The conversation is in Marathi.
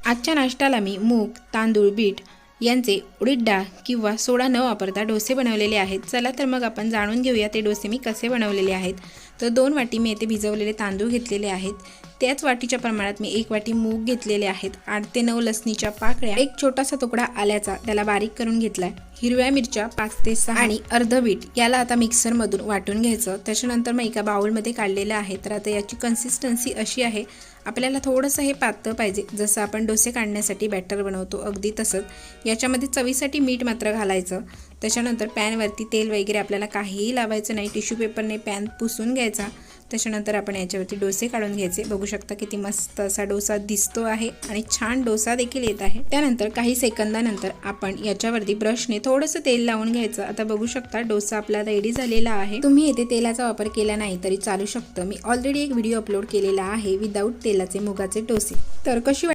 आजच्या नाश्त्याला मी मूग, तांदूळ, बीट यांचे उडीद डाळ किंवा सोडा न वापरता डोसे बनवलेले आहेत। चला तर मग आपण जाणून घेऊया ते डोसे मी कसे बनवलेले आहेत। तर 2 वाटी मी येथे भिजवलेले तांदूळ घेतलेले आहेत। त्याच वाटीच्या प्रमाणात मी 1 वाटी मूग घेतलेले आहेत। 8 ते 9 लसणीच्या पाकळ्या, एक छोटासा तुकडा आल्याचा त्याला बारीक करून घेतलाय, हिरव्या मिरच्या 5 ते 6 आणि अर्ध बीट याला आता मिक्सर मधून वाटून घ्यायचं। त्याच्यानंतर मी एका बाउल मध्ये काढलेलं आहे। तर आता याची कन्सिस्टन्सी अशी आहे, आपल्याला थोडंसं हे पातळ पाहिजे, जसं आपण डोसे काढण्यासाठी बॅटर बनवतो अगदी तसंच। याच्यामध्ये चवीसाठी मीठ मात्र घालायचं। त्याच्यानंतर पॅनवरती तेल वगैरे आपल्याला काहीही लावायचं नाही, टिश्यू पेपरने पॅन पुसून घ्यायचा। त्याच्यानंतर आपण याच्यावरती डोसे काढून घ्यायचे। बघू शकता किती मस्त असा डोसा दिसतो आहे आणि छान डोसा देखील येत आहे। त्यानंतर काही सेकंदानंतर आपण याच्यावरती ब्रशने थोडंसं तेल लावून घ्यायचं। आता बघू शकता डोसा आपला रेडी झालेला आहे। तुम्ही येथे तेलाचा वापर केला नाही तरी चालू शकतं। मी ऑलरेडी एक व्हिडिओ अपलोड केलेला आहे विदाऊट तेलाचे मुगाचे डोसे। तर कशी